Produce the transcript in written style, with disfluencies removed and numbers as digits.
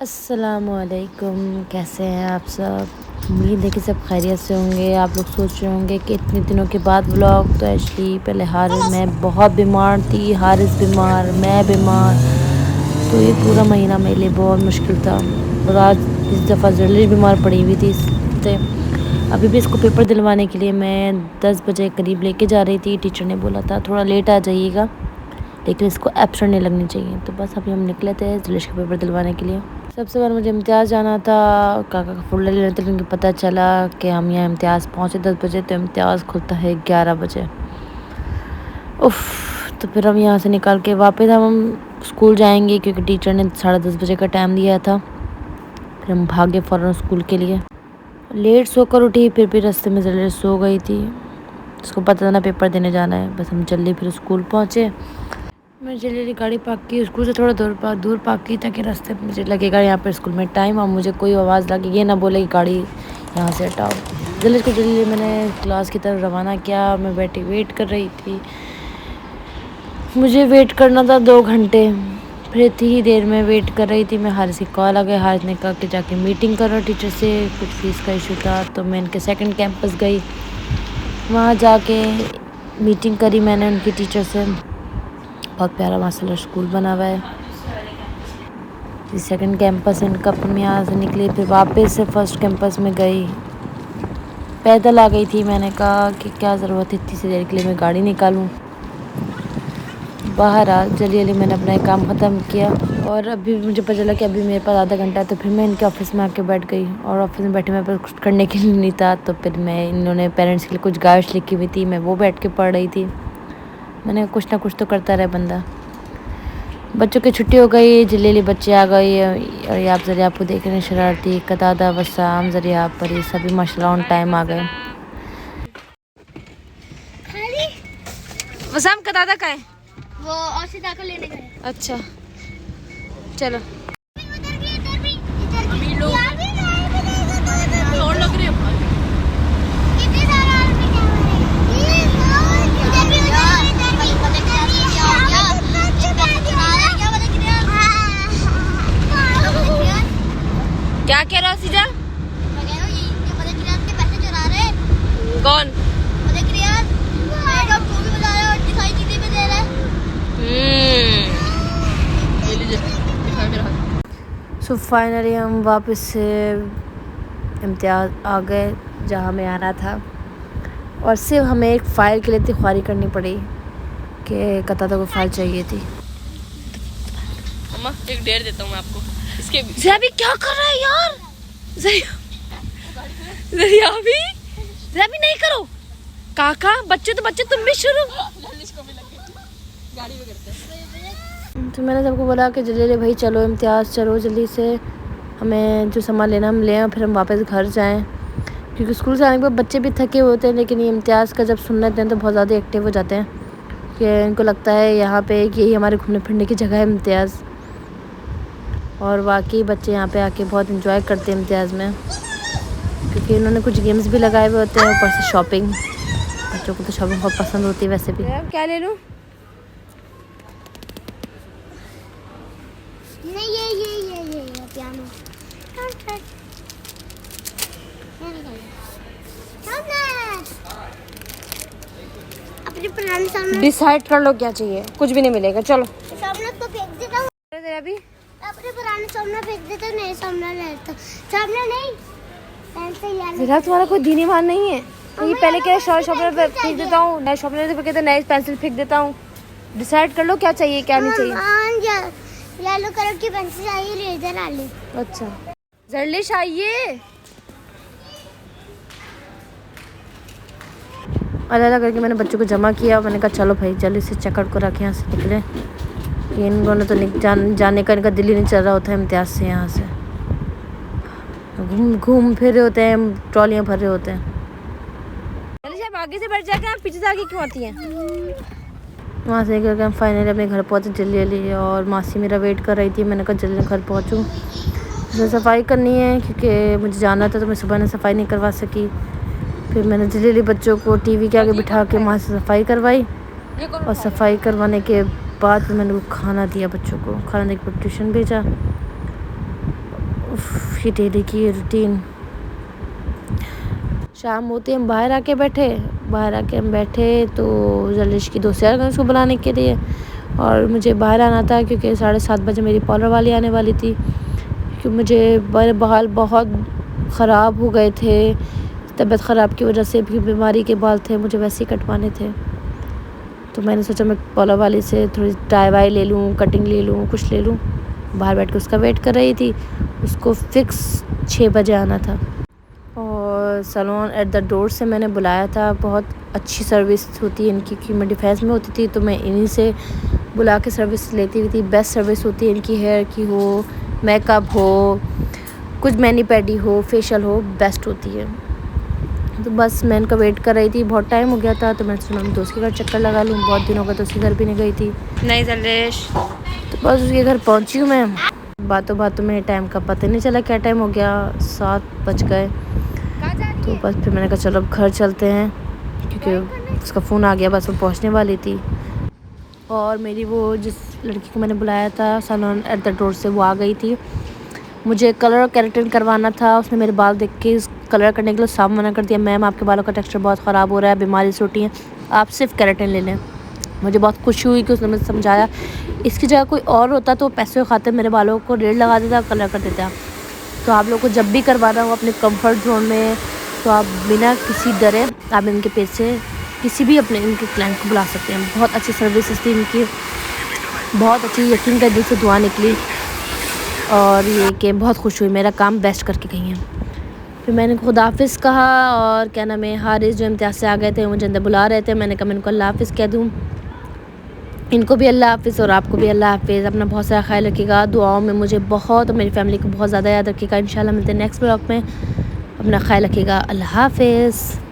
अस्सलामुअलैकुम, कैसे हैं आप सब। उम्मीद है कि सब खैरियत से होंगे। आप लोग सोच रहे होंगे कि इतने दिनों के बाद व्लॉग, तो एक्चुअली पहले मैं बहुत बीमार थी, हारिस बीमार, मैं बीमार, तो ये पूरा महीना मेरे लिए बहुत मुश्किल था। और आज इस दफ़ा जल्दी बीमार पड़ी हुई थी इससे। अभी भी इसको पेपर दिलवाने के लिए मैं 10 बजे करीब लेके जा रही थी। टीचर ने बोला था थोड़ा लेट आ जाइएगा, लेकिन इसको एब्सेंट नहीं लगनी चाहिए। तो बस अभी हम निकले थे जलिश का पेपर दिलवाने के लिए। सबसे पहले मुझे इम्तियाज़ जाना था, काका का फोल्डर लेना था, लेकिन पता चला कि हम यहाँ इम्तियाज़ पहुँचे 10 बजे, तो इम्तियाज़ खुलता है 11 बजे। उफ़, तो फिर हम यहाँ से निकाल के वापस हम स्कूल जाएंगे, क्योंकि टीचर ने 10:30 बजे का टाइम दिया था। फिर हम भागे फ़ौरन स्कूल के लिए। लेट सोकर उठी, फिर भी रास्ते में जल्दी सो गई थी। उसको पता था ना पेपर देने जाना है। बस हम जल्दी फिर स्कूल पहुँचे। मैं जल्दी गाड़ी पार्क की, स्कूल से थोड़ा दूर पार्क की, ताकि रास्ते में मुझे लगेगा यहाँ पर स्कूल में टाइम, और मुझे कोई आवाज़ लगे ये ना बोले कि गाड़ी यहाँ से हटाओ। जल्दी मैंने क्लास की तरफ रवाना किया। मैं बैठी वेट कर रही थी। मुझे वेट करना था 2 घंटे। फिर इतनी ही देर में वेट कर रही थी, मैं हारिस की कॉल आ गई। हारिस ने कहा कि जाके मीटिंग करो टीचर से, कुछ फ़ीस का इशू था। तो मैं इनके सेकंड कैंपस गई, वहाँ जाके मीटिंग करी मैंने उनकी टीचर से। बहुत प्यारा माशाल्लाह स्कूल बना हुआ है। ये सेकंड कैंपस इनका। मैं यहाँ से निकली, फिर वापस से फर्स्ट कैंपस में गई। पैदल आ गई थी। मैंने कहा कि क्या ज़रूरत है इतनी सी देर के लिए मैं गाड़ी निकालूं। बाहर आ जल्दी मैंने अपना एक काम ख़त्म किया, और अभी मुझे पता चला कि अभी मेरे पास आधा घंटा है। तो फिर मैं इनके ऑफिस में आके बैठ गई, और ऑफिस में बैठे मेरे पास कुछ करने के लिए नहीं था। तो फिर इन्होंने पेरेंट्स के लिए कुछ गाइड्स लिखी हुई थी, मैं वो बैठ के पढ़ रही थी। मैंने कुछ ना कुछ तो करता रहे बंदा। बच्चों की छुट्टी हो गई, जल्दी बच्चे आ गए। और ये आप ज़रिया आपको देख रहे हैं, शरारती कतादा वसाम ज़रिया पर ये सभी माशाल्लाह ऑन टाइम आ गए। वसाम कतादा का है वो और सीधा कर लेने गए। अच्छा चलो। क्या कह रहा सीधा? मैं कह रहा हूँ ये मदद रियाज के पैसे चुरा रहे। कौन? मदद रियाज मैडम को भी बता रहे और दिखाई चीज़ें पे दे रहे। सो फाइनली हम वापस से इम्तियाज़ आ गए जहाँ हमें आना था, और सिर्फ हमें एक फ़ाइल के लिए तिख्वारी करनी पड़ी कि कतादा को फ़ाइल चाहिए थी। अम्मा एक डेढ़ देता हूँ मैं आपको इसके। ज़रिया क्या कर रहा है यार? ज़रिया भी नहीं करो काका, बच्चे तो बच्चे, तुम भी शुरू। गाड़ी में करते हैं। तो मैंने सबको बोला कि जल्दी भाई चलो इम्तियाज़, चलो जल्दी से, हमें जो सामान लेना हम लें, फिर हम वापस घर जाएं, क्योंकि स्कूल से आने के बाद बच्चे भी थके होते हैं। लेकिन ये इम्तियाज़ का जब सुन लेते हैं तो बहुत ज़्यादा एक्टिव हो जाते हैं, कि इनको लगता है यहाँ पे कि यही हमारे घूमने फिरने की जगह है इम्तियाज़। और वाकई बच्चे यहाँ पे आके बहुत इंजॉय करते हैं इम्तियाज़ में, क्योंकि इन्होंने कुछ गेम्स भी लगाए हुए होते हैं, ऊपर से शॉपिंग। बच्चों को तो शॉपिंग बहुत पसंद होती है वैसे भी। क्या ले लूँ? नहीं ये पियानो। अपने पुराने सामने डिसाइड कर लो क्या चाहिए, कुछ भी नहीं मिलेगा। चलो सामने तो फेंक देता हूँ। अभी अपने पुराने सामने फेंक देता, नए सामने लेता। सामने नहीं, ज़रा तुम्हारा कोई दीनी मान नहीं है। ये पहले क्या शॉर्पनर पे फेंक देता हूँ, नए शॉर्पनर पे कहते नए पेंसिल फेंक देता हूँ। डिसाइड कर लो क्या चाहिए क्या नहीं चाहिए। येलो कलर की पेंसिल चाहिए, रेजर आ ले। अच्छा जर्लिश आइए। अलग करके मैंने बच्चों को जमा किया। मैंने कहा चलो भाई जल्दी से चक्कर को रखें, यहाँ से निकले। इनको ने तो जाने का इनका दिल ही नहीं चल रहा होता है इम्तियाज़ से। यहाँ से घूम फिर रहे होते हैं, ट्रॉलियाँ भर रहे होते हैं। आप आगे से बैठ जाके, आप पीछे से आगे क्यों आती हैं? वहाँ से निकल के हम फाइनली अपने घर पहुँचे जल्दी, और मासी मेरा वेट कर रही थी। मैंने कहा जल्दी घर पहुँचूँ, मुझे सफाई करनी है, क्योंकि मुझे जाना था, तो मैं सुबह ने सफाई नहीं करवा सकी। फिर मैंने जल्दी बच्चों को टीवी के आगे बिठा के वहाँ से सफाई करवाई, और सफाई करवाने के बाद फिर मैंने खाना दिया बच्चों को। खाना देकर ट्यूशन भेजा। ये डेली की रूटीन। शाम होते हम बाहर आके बैठे तो जल्दिश की दोस्त यार गए उसको बुलाने के लिए, और मुझे बाहर आना था क्योंकि 7:30 बजे मेरी पार्लर वाली आने वाली थी, क्योंकि मुझे मेरे बाल बहुत ख़राब हो गए थे, तबीयत ख़राब की वजह से भी, बीमारी के बाल थे, मुझे वैसे ही कटवाने थे। तो मैंने सोचा मैं पार्लर वाली से थोड़ी टाई वाई ले लूँ, कटिंग ले लूँ, कुछ ले लूँ। बाहर बैठ के उसका वेट कर रही थी, उसको फ़िक्स 6 बजे आना था, और सैलून एट द डोर से मैंने बुलाया था। बहुत अच्छी सर्विस होती है इनकी, क्योंकि मैं डिफेंस में होती थी तो मैं इन्हीं से बुला के सर्विस लेती हुई थी। बेस्ट सर्विस होती है इनकी, हेयर की हो, मेकअप हो, कुछ मैनी पैडी हो, फेशियल हो, बेस्ट होती है। तो बस मैं इनका वेट कर रही थी, बहुत टाइम हो गया था, तो मैं सोचा दोस्त के घर चक्कर लगा लूँ, बहुत दिन हो गए तो उसके घर भी नहीं गई थी। नहीं जल्देश। तो बस उसके घर पहुँची हूँ मैं। बातों में टाइम का पता नहीं चला क्या टाइम हो गया, 7 बज गए। तो बस फिर मैंने कहा चलो अब घर चलते हैं, क्योंकि उसका फ़ोन आ गया, बस वो पहुंचने वाली थी। और मेरी वो जिस लड़की को मैंने बुलाया था सैलून एट द डोर से, वो आ गई थी। मुझे कलर और केराटिन करवाना था। उसने मेरे बाल देख के कलर करने के लिए साफ मना कर दिया, मैम आपके बालों का टेक्सचर बहुत ख़राब हो रहा है, बीमारी से उठी है, आप सिर्फ केराटिन ले लें। मुझे बहुत खुशी हुई कि उसने मुझे समझाया। इसकी जगह कोई और होता तो पैसे के खातिर मेरे बालों को रेट लगा देता, कलर कर देता। तो आप लोग को जब भी करवाना हो अपने कंफर्ट जोन में, तो आप बिना किसी डरे आप इनके पेज से किसी भी अपने इनके क्लाइंट को बुला सकते हैं। बहुत अच्छी सर्विसेज थी इनकी, बहुत अच्छी, यकीन का दिल से दुआ निकली, और ये कि बहुत खुश हुई, मेरा काम बेस्ट करके गई हैं। फिर मैंने खुदा हाफिज़ कहा, और क्या नाम है, हारिस जो इम्तियाज़ से आ गए थे, मुझे अंदर बुला रहे थे। मैंने कहा मैं इनको अल्लाह हाफिज़ कह दूँ, इनको भी अल्लाह हाफिज़ और आपको भी अल्लाह हाफिज़। अपना बहुत सारा ख्याल रखिएगा, दुआओं में मुझे बहुत और मेरी फैमिली को बहुत ज़्यादा याद रखिएगा। इंशाल्लाह मिलते हैं नेक्स्ट व्लॉग में। अपना ख्याल रखिएगा, अल्लाह हाफिज़।